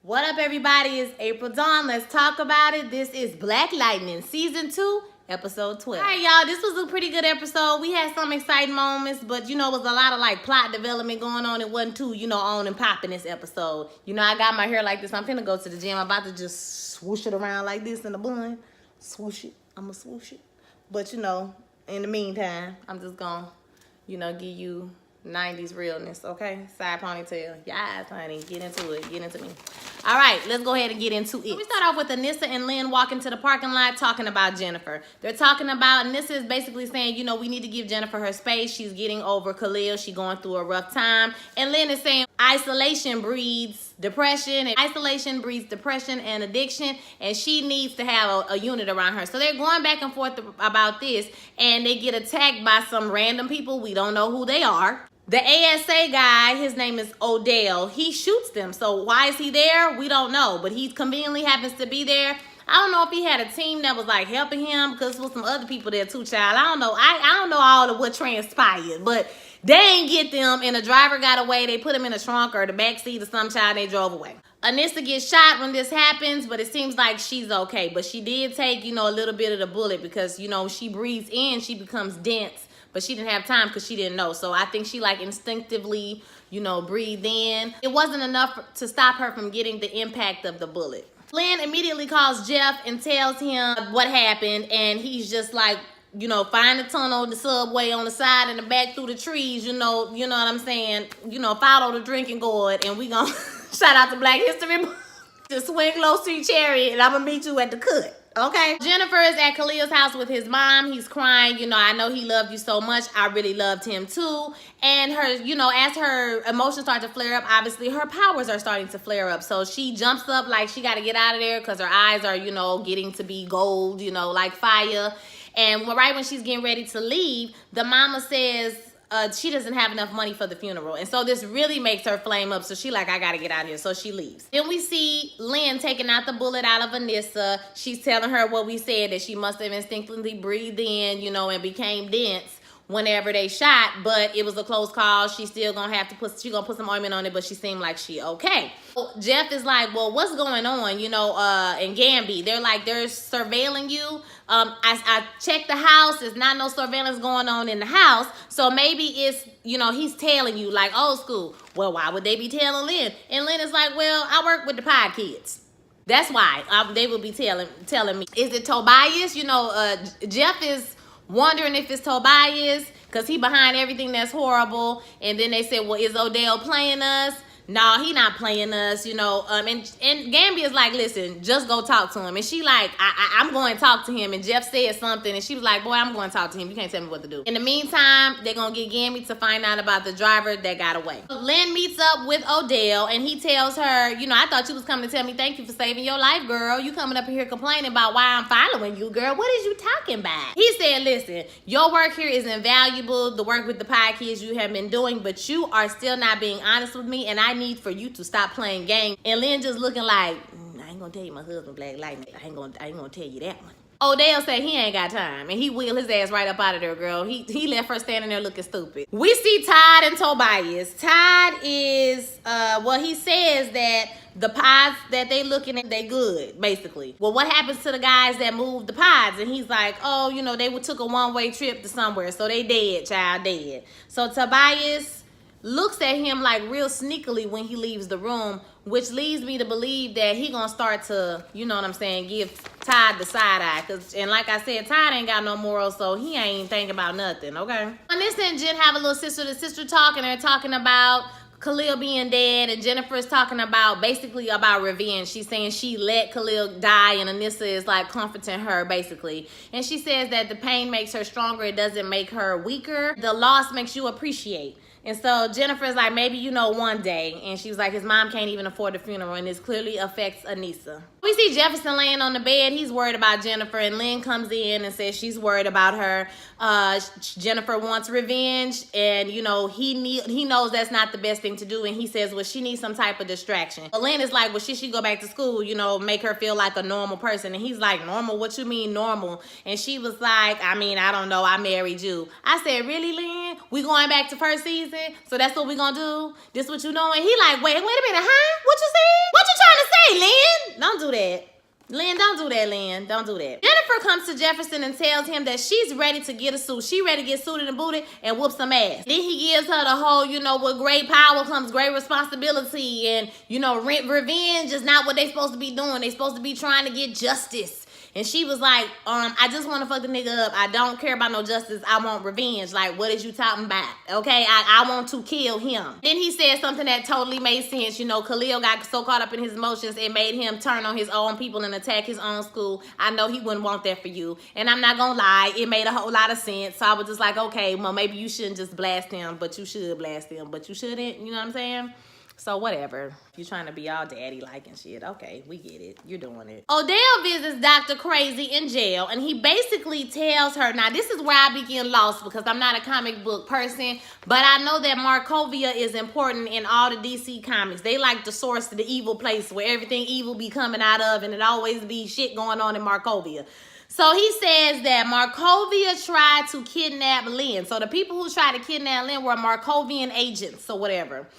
What up, everybody? It's April Dawn. Let's talk about it. This is Black Lightning, Season 2, Episode 12. All right, y'all, this was a pretty good episode. We had some exciting moments, but, it was a lot of, plot development going on. It wasn't too, on and popping this episode. I got my hair like this. I'm finna go to the gym. I'm about to just swoosh it around like this in the bun. Swoosh it. I'm gonna swoosh it. But, in the meantime, I'm just gonna, give you 90s realness, okay? Side ponytail. Yes, honey. Get into it. Get into me. All right, let's go ahead and get into it. So we start off with Anissa and Lynn walking to the parking lot talking about Jennifer. They're talking about, Anissa is basically saying, we need to give Jennifer her space. She's getting over Khalil. She's going through a rough time. And Lynn is saying isolation breeds depression. And isolation breeds depression and addiction. And she needs to have a unit around her. So they're going back and forth about this. And they get attacked by some random people. We don't know who they are. The ASA guy, his name is Odell, he shoots them. So why is he there? We don't know. But he conveniently happens to be there. I don't know if he had a team that was helping him, because there was some other people there too, child. I don't know. I don't know all of what transpired. But they ain't get them, and the driver got away. They put him in the trunk or the back seat or some child, and they drove away. Anissa gets shot when this happens, but it seems like she's okay. But she did take, a little bit of the bullet because, she breathes in, she becomes dense. But she didn't have time because she didn't know. So I think she instinctively, breathed in. It wasn't enough to stop her from getting the impact of the bullet. Lynn immediately calls Jeff and tells him what happened. And he's just find the tunnel, the subway on the side and the back through the trees, you know what I'm saying? Follow the drinking gourd. And we gonna shout out to Black History Month. Just swing low street chariot and I'm gonna meet you at the cut. Okay. Jennifer is at Khalil's house with his mom. He's crying. I know he loved you so much. I really loved him too. And her, as her emotions start to flare up, obviously her powers are starting to flare up. So she jumps up like she got to get out of there because her eyes are, getting to be gold, like fire. And right when she's getting ready to leave, the mama says, she doesn't have enough money for the funeral. And so this really makes her flame up. So she I gotta get out of here. So she leaves. Then we see Lynn taking out the bullet out of Anissa. She's telling her what we said, that she must have instinctively breathed in, and became dense whenever they shot. But it was a close call. She's still gonna have to put some ointment on it, but she seemed like she okay. Jeff is like, well, what's going on? And Gamby, they're surveilling you. I checked the house. There's not no surveillance going on in the house. So maybe it's, he's telling you old school. Well, why would they be telling Lynn? And Lynn is like, well, I work with the pod kids. That's why they will be telling me. Is it Tobias? Jeff is wondering if it's Tobias because he behind everything that's horrible. And then they said, well, is Odell playing us? No, he not playing us, and Gamby is like, listen, just go talk to him. And she I'm going to talk to him. And Jeff said something, and she was like, boy, I'm going to talk to him. You can't tell me what to do. In the meantime, they're going to get Gamby to find out about the driver that got away. Lynn meets up with Odell, and he tells her, I thought you was coming to tell me thank you for saving your life, girl. You coming up here complaining about why I'm following you, girl. What is you talking about? He said, listen, your work here is invaluable, the work with the pie kids you have been doing, but you are still not being honest with me, and I need for you to stop playing games. And Lynn just looking like, I ain't gonna tell you my husband Black Lightning. I ain't gonna tell you that one. Odell said he ain't got time, and he wheeled his ass right up out of there, girl. He left her standing there looking stupid. We see Todd and Tobias. Todd is, he says that the pods that they looking at, they good, basically. Well, what happens to the guys that moved the pods? And he's like, oh, they took a one-way trip to somewhere, so they dead, child, dead. So Tobias looks at him real sneakily when he leaves the room, which leads me to believe that he gonna start to, give Todd the side eye. And like I said, Todd ain't got no morals, so he ain't thinking about nothing, okay? Anissa and Jen have a little sister-to-sister talk, and they're talking about Khalil being dead, and Jennifer is talking about revenge. She's saying she let Khalil die, and Anissa is comforting her, basically. And she says that the pain makes her stronger, it doesn't make her weaker. The loss makes you appreciate. And so Jennifer is like, maybe, one day. And she was like, his mom can't even afford the funeral. And this clearly affects Anissa. We see Jefferson laying on the bed. He's worried about Jennifer. And Lynn comes in and says she's worried about her. Jennifer wants revenge. And, he knows that's not the best thing to do. And he says, well, she needs some type of distraction. But Lynn is like, well, she should go back to school, make her feel like a normal person. And he's like, normal? What you mean normal? And she was like, I don't know. I married you. I said, really, Lynn? We going back to first season? So that's what we gonna do? This what you doing? He like, wait a minute, huh? What you saying? What you trying to say, don't do that. Lynn, don't do that, Lynn. Don't do that. Jennifer comes to Jefferson and tells him that she's ready to get a suit. She ready to get suited and booted and whoop some ass. Then he gives her the whole, with great power comes great responsibility. And, revenge is not what they supposed to be doing. They supposed to be trying to get justice. And she was like, I just want to fuck the nigga up. I don't care about no justice. I want revenge. Like, what is you talking about? Okay, I want to kill him. Then he said something that totally made sense. Khalil got so caught up in his emotions, it made him turn on his own people and attack his own school. I know he wouldn't want that for you. And I'm not gonna lie, it made a whole lot of sense. So I was just like, okay, well, maybe you shouldn't just blast him, but you should blast him, but you shouldn't. You know what I'm saying? So whatever. You're trying to be all daddy-like and shit. Okay, we get it. You're doing it. Odell visits Dr. Crazy in jail, and he basically tells her, now this is where I begin lost because I'm not a comic book person, but I know that Markovia is important in all the DC comics. They like the source to the evil place where everything evil be coming out of, and it always be shit going on in Markovia. So he says that Markovia tried to kidnap Lynn. So the people who tried to kidnap Lynn were Markovian agents or whatever.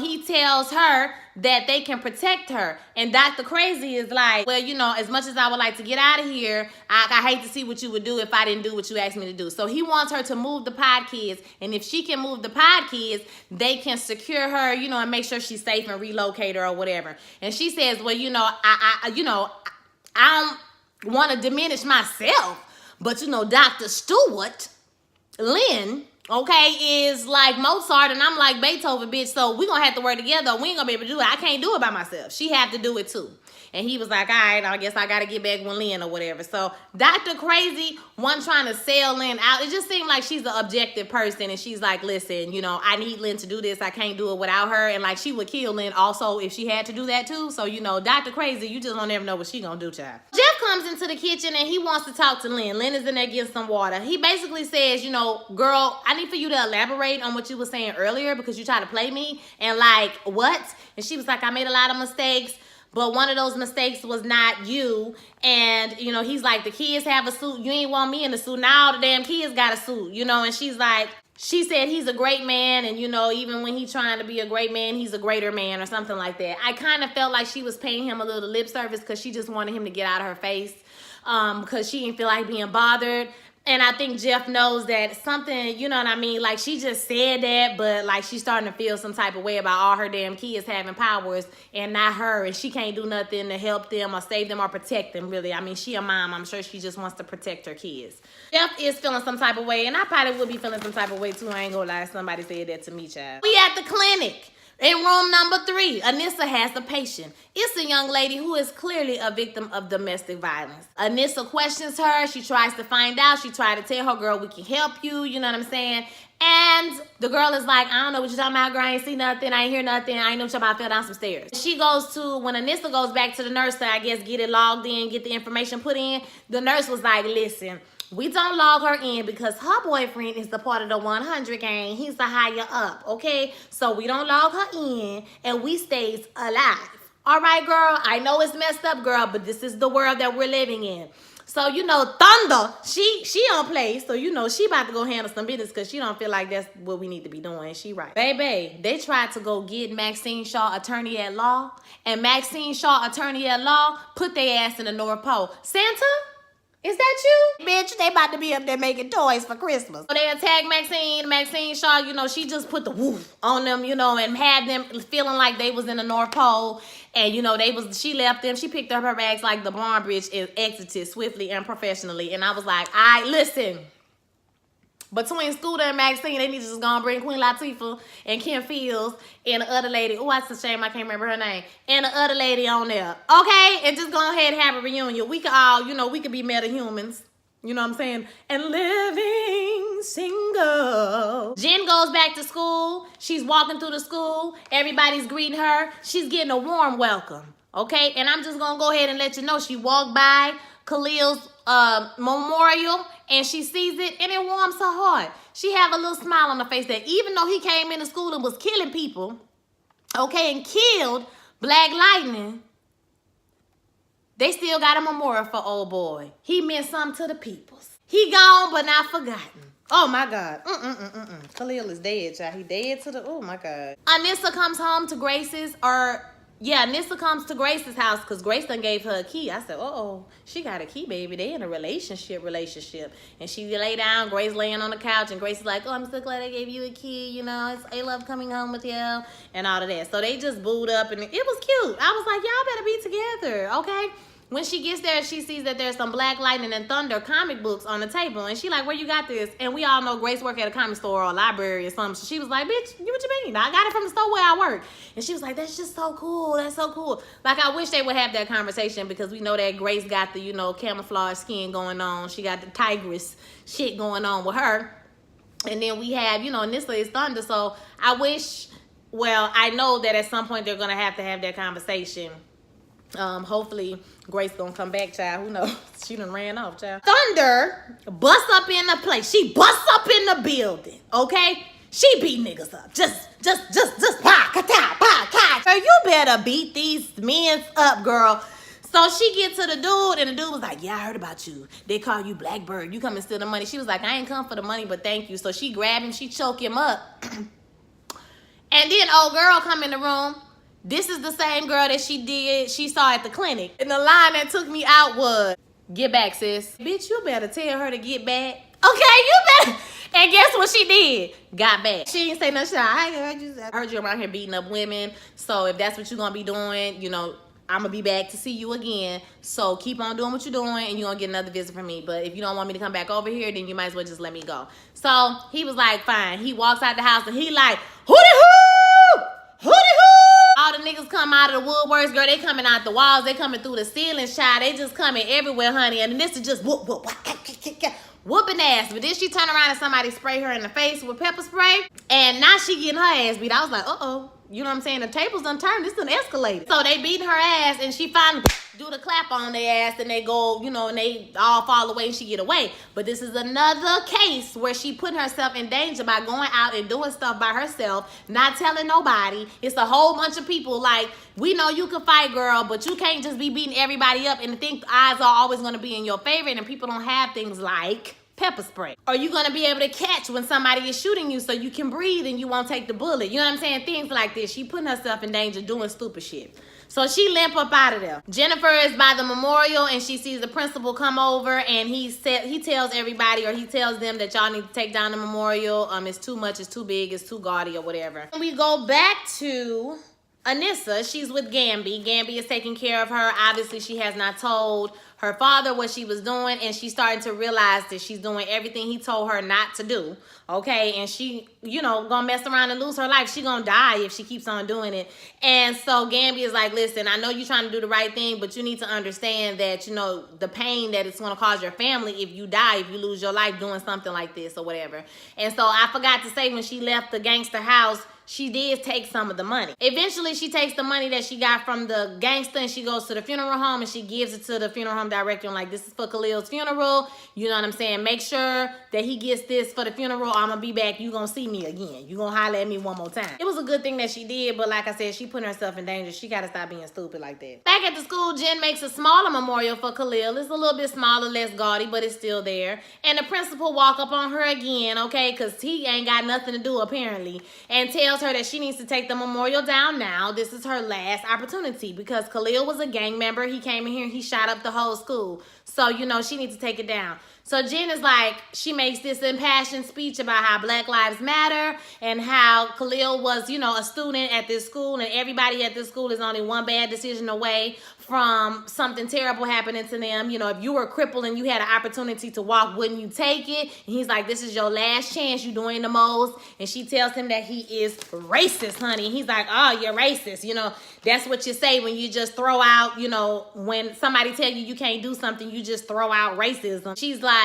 He tells her that they can protect her. And Dr. Crazy is like, well, as much as I would like to get out of here, I hate to see what you would do if I didn't do what you asked me to do. So he wants her to move the pod kids. And if she can move the pod kids, they can secure her, and make sure she's safe and relocate her or whatever. And she says, well, I don't want to diminish myself. But, Dr. Stewart, Lynn, okay, is like Mozart and I'm like Beethoven, bitch. So we gonna have to work together. We ain't gonna be able to do it. I can't do it by myself. She have to do it too. And he was like, all right, I guess I gotta get back with Lynn or whatever. So Dr. Crazy wasn't trying to sell Lynn out. It just seemed like she's an objective person. And she's like, listen, I need Lynn to do this. I can't do it without her. And like, she would kill Lynn also if she had to do that too. So, Dr. Crazy, you just don't ever know what she gonna do, child. Jeff comes into the kitchen and he wants to talk to Lynn. Lynn is in there getting some water. He basically says, girl, I need for you to elaborate on what you were saying earlier because you tried to play me. And like, what? And she was like, I made a lot of mistakes. But one of those mistakes was not you. And, he's like, the kids have a suit. You ain't want me in the suit. Now all the damn kids got a suit, And she's like, she said he's a great man. And, even when he's trying to be a great man, he's a greater man or something like that. I kind of felt like she was paying him a little lip service because she just wanted him to get out of her face because she didn't feel like being bothered. And I think Jeff knows that something, you know what I mean? Like, she just said that, but, like, she's starting to feel some type of way about all her damn kids having powers and not her. And she can't do nothing to help them or save them or protect them, really. I mean, she a mom. I'm sure she just wants to protect her kids. Jeff is feeling some type of way, and I probably would be feeling some type of way, too. I ain't gonna lie. Somebody said that to me, child. We at the clinic. In room number 3, Anissa has a patient. It's a young lady who is clearly a victim of domestic violence. Anissa questions her. She tries to find out. She tried to tell her, girl, we can help you. You know what I'm saying? And the girl is like, I don't know what you're talking about, girl. I ain't see nothing. I ain't hear nothing. I ain't know what you're talking about. I fell down some stairs. She goes to, when Anissa goes back to the nurse to, I guess, get it logged in, get the information put in, the nurse was like, listen, we don't log her in because her boyfriend is the part of the 100 gang. He's the higher up, okay? So we don't log her in and we stays alive. All right, girl, I know it's messed up, girl, but this is the world that we're living in. So, Thunder, she on play. So, she about to go handle some business because she don't feel like that's what we need to be doing. She right. Baby, they tried to go get Maxine Shaw, attorney at law. And Maxine Shaw, attorney at law, put their ass in the North Pole. Santa? Is that you? Bitch, they about to be up there making toys for Christmas. So they attacked Maxine Shaw, she just put the woof on them, and had them feeling like they was in the North Pole. And, she left them. She picked up her bags like the Barn Bridge and exited swiftly and professionally. And I was like, listen. Between Scooter and Maxine, they need to just go and bring Queen Latifah and Kim Fields and the other lady. Oh, that's a shame I can't remember her name. And the other lady on there. Okay? And just go ahead and have a reunion. We could all, we could be meta-humans. You know what I'm saying? And living single. Jenn goes back to school. She's walking through the school. Everybody's greeting her. She's getting a warm welcome. Okay? And I'm just going to go ahead and let you know she walked by Khalil's memorial and she sees it and it warms her heart. She have a little smile on her face that even though he came into school and was killing people, okay, and killed Black Lightning, they still got a memorial for old boy. He meant something to the peoples. He gone but not forgotten. Oh my God. Khalil is dead, child. He dead to the, oh my God. Anissa comes home to Grace's, or yeah, Nissa comes to Grace's house because Grace done gave her a key. I said, oh, she got a key, baby. They in a relationship. And she lay down, Grace laying on the couch, and Grace is like, oh, I'm so glad I gave you a key. You know, I love coming home with you and all of that. So they just booed up, and it was cute. I was like, y'all better be together, okay? When she gets there, she sees that there's some Black Lightning and Thunder comic books on the table. And she like, where you got this? And we all know Grace work at a comic store or a library or something. So she was like, bitch, what you mean? I got it from the store where I work. And she was like, that's just so cool. That's so cool. Like, I wish they would have that conversation because we know that Grace got the, you know, camouflage skin going on. She got the tigress shit going on with her. And then we have, you know, Nissa is Thunder. So I wish, well, I know that at some point they're going to have that conversation. Hopefully Grace gonna come back, child. Who knows? She done ran off, child. Thunder busts up in the place. She busts up in the building, okay? She beat niggas up. Just, pa, kata, pa, ka. So you better beat these men up, girl. So she get to the dude, and the dude was like, yeah, I heard about you. They call you Blackbird. You come and steal the money. She was like, I ain't come for the money, but thank you. So she grabbed him. She choke him up. And then old girl come in the room. This is the same girl that she saw at the clinic. And the line that took me out was, get back, sis. Bitch, you better tell her to get back. Okay, you better. And guess what she did? Got back. She didn't say nothing. I heard you around here beating up women. So if that's what you're going to be doing, you know, I'm going to be back to see you again. So keep on doing what you're doing and you're going to get another visit from me. But if you don't want me to come back over here, then you might as well just let me go. So he was like, fine. He walks out the house and he like, hootie-hoo! Hootie-hoo! All the niggas come out of the woodworks, girl. They coming out the walls. They coming through the ceilings, child. They just coming everywhere, honey. And this is just whooping ass. But then she turn around and somebody spray her in the face with pepper spray. And now she getting her ass beat. I was like, uh-oh. You know what I'm saying? The tables done turned. This done escalated. So they beating her ass and she finally do the clap on their ass and they go, you know, and they all fall away and she get away. But this is another case where she put herself in danger by going out and doing stuff by herself, not telling nobody. It's a whole bunch of people like, we know you can fight, girl, but you can't just be beating everybody up and think odds are always going to be in your favor, and people don't have things like pepper spray. Are you going to be able to catch when somebody is shooting you so you can breathe and you won't take the bullet? You know what I'm saying? Things like this. She putting herself in danger doing stupid shit. So she limp up out of there. Jennifer is by the memorial and she sees the principal come over and he tells everybody, or he tells them that y'all need to take down the memorial. It's too much, it's too big, it's too gaudy or whatever. And we go back to Anissa. She's with Gamby. Gamby is taking care of her. Obviously, she has not told her father what she was doing, and she's starting to realize that she's doing everything he told her not to do, okay? And she, you know, gonna mess around and lose her life. She gonna die if she keeps on doing it. And so Gamby is like, listen, I know you're trying to do the right thing, but you need to understand that, you know, the pain that it's gonna cause your family if you die, if you lose your life doing something like this or whatever. And so I forgot to say, when she left the gangster house, she did take some of the money. Eventually, she takes the money that she got from the gangster and she goes to the funeral home and she gives it to the funeral home director and like, this is for Khalil's funeral. You know what I'm saying? Make sure that he gets this for the funeral. I'm gonna be back. You gonna see me again. You gonna holler at me one more time. It was a good thing that she did, but like I said, she put herself in danger. She gotta stop being stupid like that. Back at the school, Jenn makes a smaller memorial for Khalil. It's a little bit smaller, less gaudy, but it's still there. And the principal walk up on her again, okay? Because he ain't got nothing to do apparently, and tells her that she needs to take the memorial down now. This is her last opportunity because Khalil was a gang member. He came in here and he shot up the whole school. So, you know, she needs to take it down. So Jenn is like, she makes this impassioned speech about how Black Lives Matter and how Khalil was, you know, a student at this school and everybody at this school is only one bad decision away from something terrible happening to them. You know, if you were crippled and you had an opportunity to walk, wouldn't you take it? And he's like, this is your last chance. You're doing the most. And she tells him that he is racist, honey. And he's like, oh, you're racist. You know, that's what you say when you just throw out, you know, when somebody tell you you can't do something, you just throw out racism. She's like,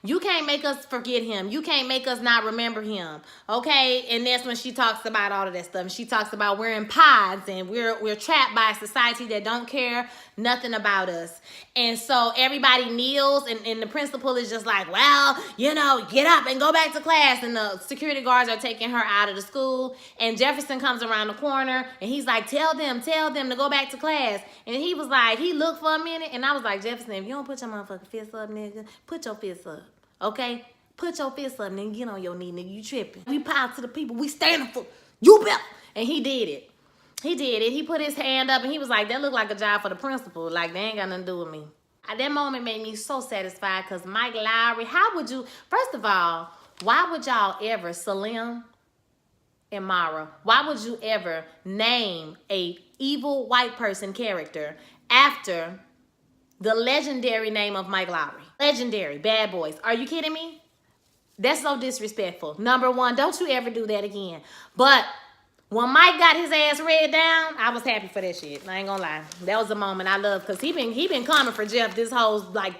you can't make us forget him. You can't make us not remember him. Okay? And that's when she talks about all of that stuff. She talks about we're in pods and we're trapped by a society that don't care nothing about us. And so everybody kneels and the principal is just like, well, you know, get up and go back to class. And the security guards are taking her out of the school. And Jefferson comes around the corner and he's like, tell them to go back to class. And he was like, he looked for a minute. And I was like, Jefferson, if you don't put your motherfucking fists up, nigga, put your fists up. Okay? Put your fists up, nigga. Get on your knee, nigga. You tripping. We power to the people. We standing for you, better. And he did it. He did it. He put his hand up and he was like, that looked like a job for the principal. Like, they ain't got nothing to do with me. At that moment made me so satisfied because Mike Lowrey, how would you, first of all, why would y'all ever, Salim and Mara, why would you ever name a evil white person character after the legendary name of Mike Lowrey? Legendary, Bad Boys. Are you kidding me? That's so disrespectful. Number one, don't you ever do that again. But when Mike got his ass read down, I was happy for that shit. I ain't gonna lie. That was a moment I loved because he been coming for Jeff this whole like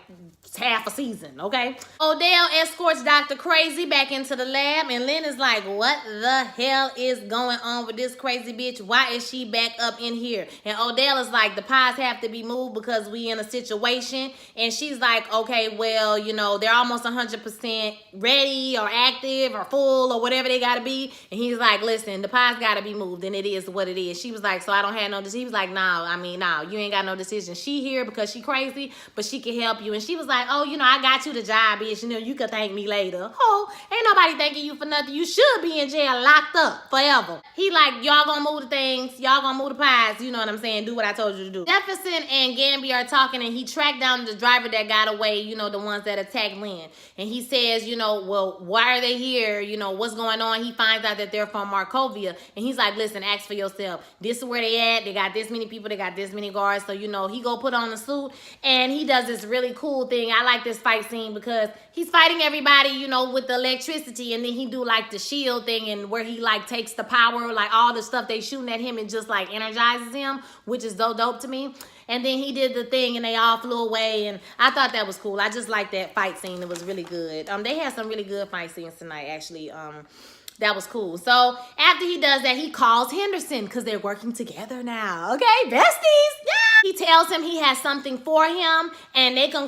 half a season, okay? Odell escorts Dr. Crazy back into the lab, and Lynn is like, what the hell is going on with this crazy bitch? Why is she back up in here? And Odell is like, the pies have to be moved because we in a situation. And she's like, okay, well, you know, they're almost 100% ready or active or full or whatever they gotta be. And he's like, listen, the pies gotta be moved, and it is what it is. She was like, so I don't have no decision. He was like, no, you ain't got no decision. She here because she crazy, but she can help you. And she was like, oh, you know, I got you the job, bitch. You know, you can thank me later. Oh, ain't nobody thanking you for nothing. You should be in jail, locked up forever. He like, y'all gonna move the things. Y'all gonna move the pies. You know what I'm saying? Do what I told you to do. Jefferson and Gamby are talking, and he tracked down the driver that got away, you know, the ones that attacked Lynn. And he says, you know, well, why are they here? You know, what's going on? He finds out that they're from Markovia. And he's like, listen, ask for yourself. This is where they at. They got this many people. They got this many guards. So, you know, he go put on a suit, and he does this really cool thing. I like this fight scene because he's fighting everybody, you know, with the electricity, and then he do like the shield thing, and where he like takes the power, like all the stuff they shooting at him, and just like energizes him, which is so dope to me. And then he did the thing, and they all flew away, and I thought that was cool. I just like that fight scene. It was really good. They had some really good fight scenes tonight, actually. That was cool. So after he does that, he calls Henderson because they're working together now. Okay, besties. Yeah. He tells him he has something for him, and they can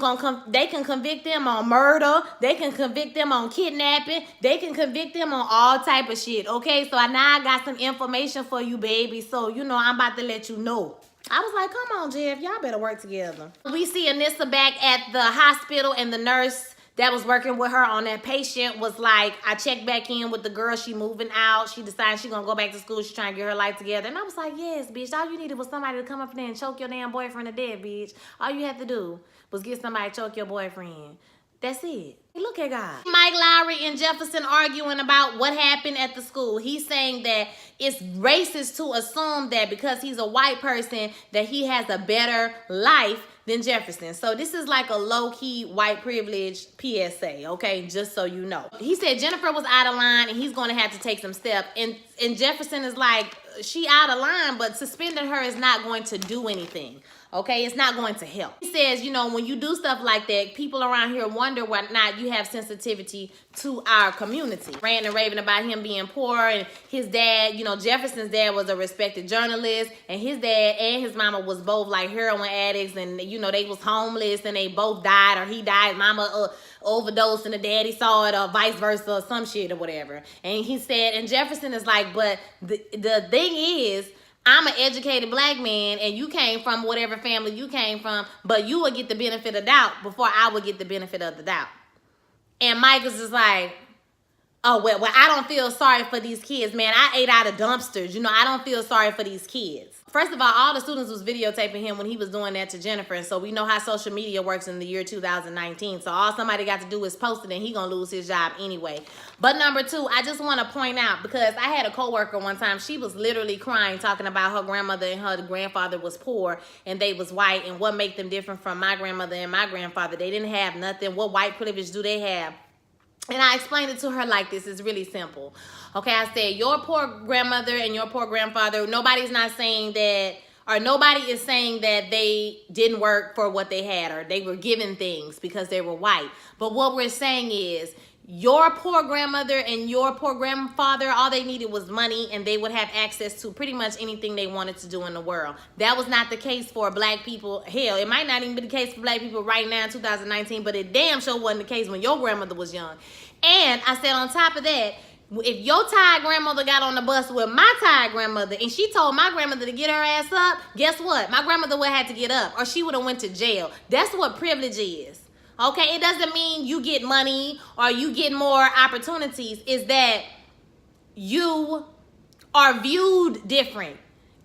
convict him on murder. They can convict him on kidnapping. They can convict him on all type of shit. Okay, so now I got some information for you, baby. So, you know, I'm about to let you know. I was like, come on, Jeff. Y'all better work together. We see Anissa back at the hospital, and the nurse that was working with her on that patient was like, I checked back in with the girl. She moving out. She decided she gonna go back to school. She trying to get her life together. And I was like, yes, bitch. All you needed was somebody to come up there and choke your damn boyfriend to death, bitch. All you had to do was get somebody to choke your boyfriend. That's it. Look at God. Mike Lowrey and Jefferson arguing about what happened at the school. He's saying that it's racist to assume that because he's a white person that he has a better life than Jefferson. So this is like a low-key white privilege PSA, okay? Just so you know. He said Jennifer was out of line and he's going to have to take some steps. And Jefferson is like, she out of line, but suspending her is not going to do anything. Okay, it's not going to help. He says, you know, when you do stuff like that, people around here wonder why not you have sensitivity to our community. Ranting and raving about him being poor, and his dad, you know, Jefferson's dad was a respected journalist, and his dad and his mama was both like heroin addicts, and you know, they was homeless and they both died, or he died, mama overdosed and the daddy saw it, or vice versa, or some shit or whatever. And he said, and Jefferson is like, but the thing is, I'm an educated black man, and you came from whatever family you came from, but you would get the benefit of doubt before I would get the benefit of the doubt. And Mike is just like, oh, well, I don't feel sorry for these kids, man. I ate out of dumpsters. You know, I don't feel sorry for these kids. First of all the students was videotaping him when he was doing that to Jennifer. And so we know how social media works in the year 2019. So all somebody got to do is post it, and he gonna lose his job anyway. But number two, I just want to point out, because I had a coworker one time, she was literally crying, talking about her grandmother and her grandfather was poor and they was white, and what made them different from my grandmother and my grandfather. They didn't have nothing. What white privilege do they have? And I explained it to her like this. It's really simple. Okay, I said, your poor grandmother and your poor grandfather, nobody's not saying that, or nobody is saying that they didn't work for what they had, or they were given things because they were white. But what we're saying is, your poor grandmother and your poor grandfather, all they needed was money, and they would have access to pretty much anything they wanted to do in the world. That was not the case for black people. Hell, it might not even be the case for black people right now in 2019, but it damn sure wasn't the case when your grandmother was young. And I said, on top of that, if your tired grandmother got on the bus with my tired grandmother and she told my grandmother to get her ass up, guess what? My grandmother would have had to get up, or she would have went to jail. That's what privilege is. Okay, it doesn't mean you get money or you get more opportunities. It's that you are viewed different.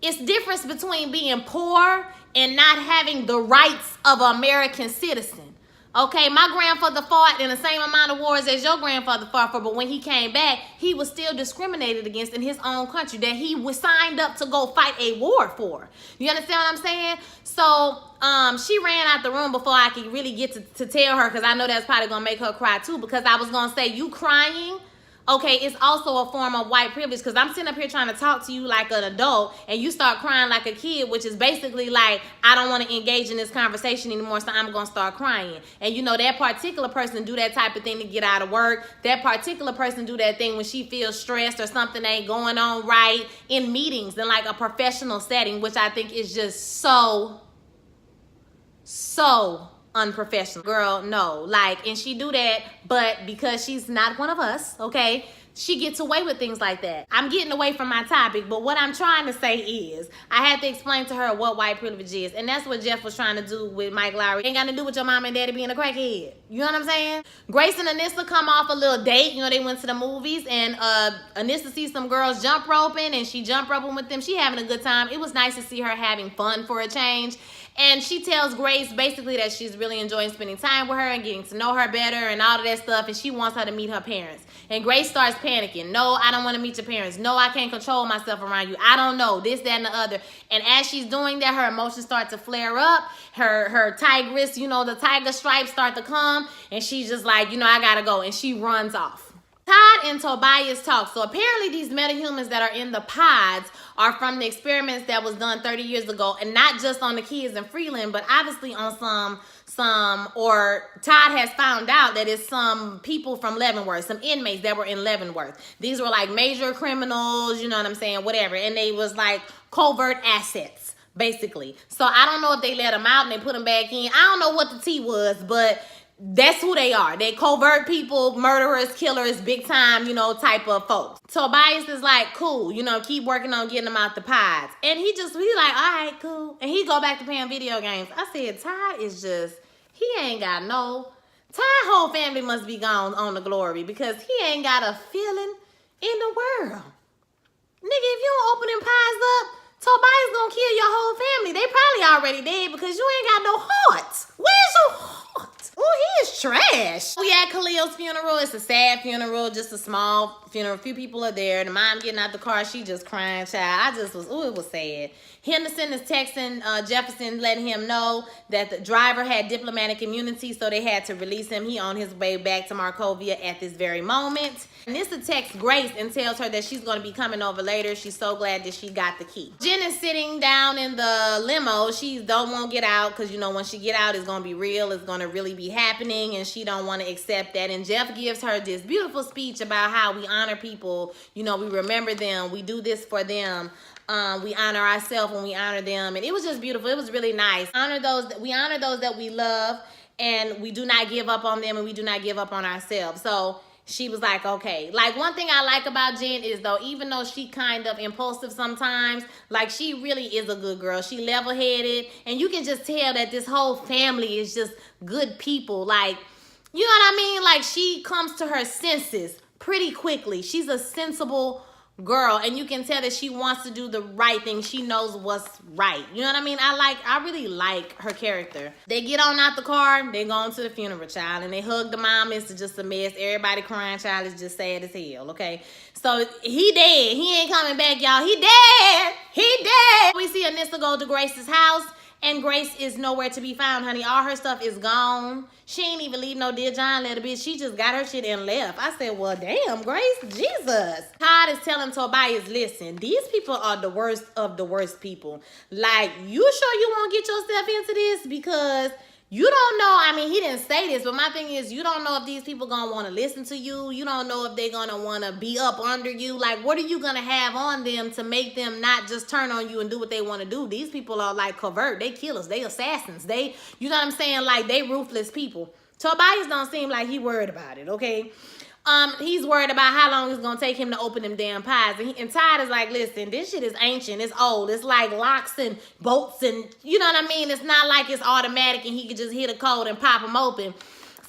It's difference between being poor and not having the rights of an American citizen. Okay, my grandfather fought in the same amount of wars as your grandfather fought for, but when he came back, he was still discriminated against in his own country that he was signed up to go fight a war for. You understand what I'm saying? So she ran out the room before I could really get to tell her, because I know that's probably going to make her cry too, because I was going to say, you crying, okay, it's also a form of white privilege, because I'm sitting up here trying to talk to you like an adult and you start crying like a kid, which is basically like, I don't want to engage in this conversation anymore, so I'm going to start crying. And you know, that particular person do that type of thing to get out of work. That particular person do that thing when she feels stressed or something ain't going on right in meetings in like a professional setting, which I think is just so unprofessional. Girl, no. Like, and she do that, but because she's not one of us, okay, she gets away with things like that. I'm getting away from my topic, but what I'm trying to say is I had to explain to her what white privilege is, and that's what Jeff was trying to do with Mike Lowry. Ain't got to do with your mom and daddy being a crackhead. You know what I'm saying? Grace and Anissa come off a little date. You know, they went to the movies, and Anissa sees some girls jump roping, and she jump roping with them. She having a good time. It was nice to see her having fun for a change. And she tells Grace basically that she's really enjoying spending time with her and getting to know her better and all of that stuff. And she wants her to meet her parents. And Grace starts panicking. No, I don't want to meet your parents. No, I can't control myself around you. I don't know. This, that, and the other. And as she's doing that, her emotions start to flare up. Her tigress, you know, the tiger stripes start to come. And she's just like, you know, I got to go. And she runs off. Todd and Tobias talk. So apparently these metahumans that are in the pods are from the experiments that was done 30 years ago, and not just on the kids in Freeland, but obviously on or Todd has found out that it's some people from Leavenworth, some inmates that were in Leavenworth. These were like major criminals, you know what I'm saying, whatever, and they was like covert assets, basically. So I don't know if they let them out and they put them back in. I don't know what the T was, but that's who they are. They covert people, murderers, killers, big time, you know, type of folks. Tobias is like, cool, you know, keep working on getting them out the pods. And he like, all right, cool. And he go back to playing video games. I said, Todd is just, he ain't got no, Todd whole family must be gone on the glory, because he ain't got a feeling in the world. Nigga, if you don't open them pies up, Tobias gonna kill your whole family. They probably already dead because you ain't got no heart. Where's your heart? Oh, he is trash. We at Khalil's funeral. It's a sad funeral, just a small funeral. A few people are there. The mom getting out the car, she just crying, child. It was sad. Henderson is texting Jefferson, letting him know that the driver had diplomatic immunity, so they had to release him. He on his way back to Markovia at this very moment. Nissa texts Grace and tells her that she's going to be coming over later. She's so glad that she got the key. Jenn is sitting down in the limo. She don't want to get out because, you know, when she get out, it's going to be real. It's going to really be happening, and she don't want to accept that. And Jeff gives her this beautiful speech about how we honor people. You know, we remember them. We do this for them. We honor ourselves when we honor them. And it was just beautiful. It was really nice. We honor those that we love, and we do not give up on them, and we do not give up on ourselves. So she was like, okay. Like, one thing I like about Jenn is, though, even though she kind of impulsive sometimes, like, she really is a good girl. She level-headed, and you can just tell that this whole family is just good people. Like, you know what I mean? Like, she comes to her senses pretty quickly. She's a sensible girl, and you can tell that she wants to do the right thing. She knows what's right. You know what I mean? I really like her character. They get on out the car, they go to the funeral, child, and they hug the mom. It's just a mess. Everybody crying, child. Is just sad as hell, okay? So he dead. He ain't coming back, y'all. He dead. He dead. We see Anissa go to Grace's house, and Grace is nowhere to be found, honey. All her stuff is gone. She ain't even leave no Dear John letter, bitch. She just got her shit and left. I said, well, damn, Grace, Jesus. Todd is telling Tobias, listen, these people are the worst of the worst people. Like, you sure you won't get yourself into this? Because you don't know. I mean, he didn't say this, but my thing is, you don't know if these people gonna want to listen to you. You don't know if they're gonna want to be up under you. Like, what are you gonna have on them to make them not just turn on you and do what they want to do? These people are like covert. They killers. They assassins. They, you know what I'm saying? Like, they ruthless people. Tobias don't seem like he worried about it, okay? He's worried about how long it's gonna take him to open them damn pies. And Todd is like, listen, this shit is ancient, it's old. It's like locks and bolts and, you know what I mean? It's not like it's automatic and he could just hit a code and pop them open.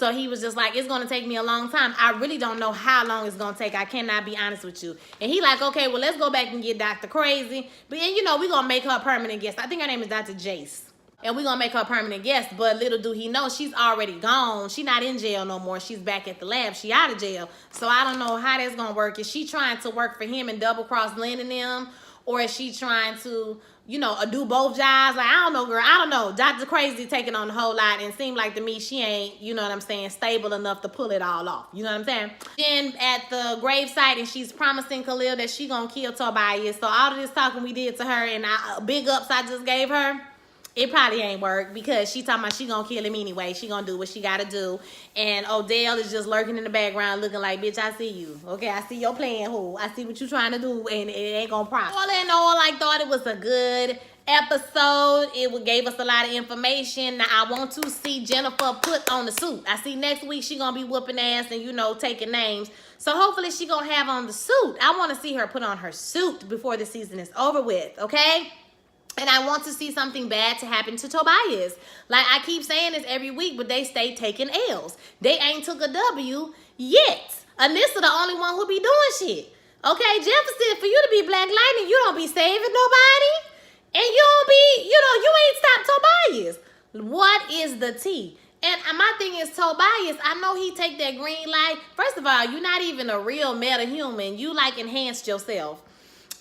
So he was just like, it's going to take me a long time. I really don't know how long it's going to take. I cannot be honest with you. And he like, okay, well, let's go back and get Dr. Crazy. But then, you know, we're going to make her a permanent guest. I think her name is Dr. Jace. And we're going to make her a permanent guest. But little do he know, she's already gone. She's not in jail no more. She's back at the lab. She out of jail. So I don't know how that's going to work. Is she trying to work for him and double-cross Lynn and them? Or is she trying to, you know, do both jobs? Like, I don't know, girl. I don't know. Dr. Crazy taking on a whole lot, and seemed like to me she ain't, you know what I'm saying, stable enough to pull it all off. You know what I'm saying? Then at the gravesite, and she's promising Khalil that she gonna kill Tobias. So all of this talking we did to her and big ups I just gave her, it probably ain't work, because she talking about she gonna kill him anyway. She gonna do what she gotta do. And Odell is just lurking in the background looking like, bitch, I see you. Okay, I see your plan, who. I see what you trying to do, and it ain't gonna prosper. All in all, I thought it was a good episode. It gave us a lot of information. Now, I want to see Jennifer put on the suit. I see next week she gonna be whooping ass and, you know, taking names. So hopefully she gonna have on the suit. I want to see her put on her suit before the season is over with, okay? And I want to see something bad to happen to Tobias. Like, I keep saying this every week, but they stay taking L's. They ain't took a W yet. Anissa the only one who be doing shit. Okay, Jefferson, for you to be Black Lightning, you don't be saving nobody. And you don't be, you know, you ain't stopped Tobias. What is the T? And my thing is, Tobias, I know he take that green light. First of all, you're not even a real meta-human. You, like, enhanced yourself.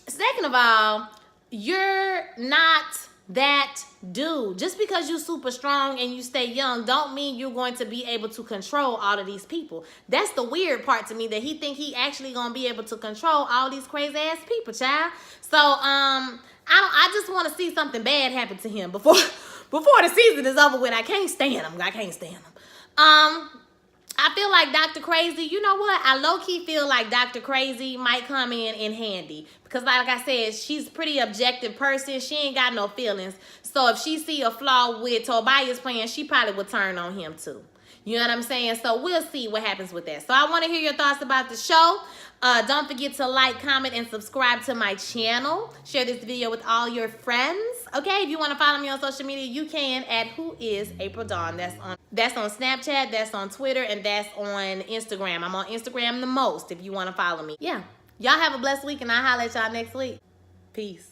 Second of all, you're not that dude. Just because you're super strong and you stay young don't mean you're going to be able to control all of these people. That's the weird part to me, that he think he actually gonna be able to control all these crazy ass people, child. So I just want to see something bad happen to him before the season is over with. I can't stand him. I can't stand him. I feel like Dr. Crazy, you know what? I low-key feel like Dr. Crazy might come in handy. Because like I said, she's a pretty objective person. She ain't got no feelings. So if she see a flaw with Tobias' plan, she probably would turn on him too. You know what I'm saying? So we'll see what happens with that. So I want to hear your thoughts about the show. Don't forget to like, comment, and subscribe to my channel. Share this video with all your friends. Okay, if you want to follow me on social media, you can at Who Is April Dawn. That's on Snapchat, that's on Twitter, and that's on Instagram. I'm on Instagram the most if you want to follow me. Yeah. Y'all have a blessed week, and I'll holler at y'all next week. Peace.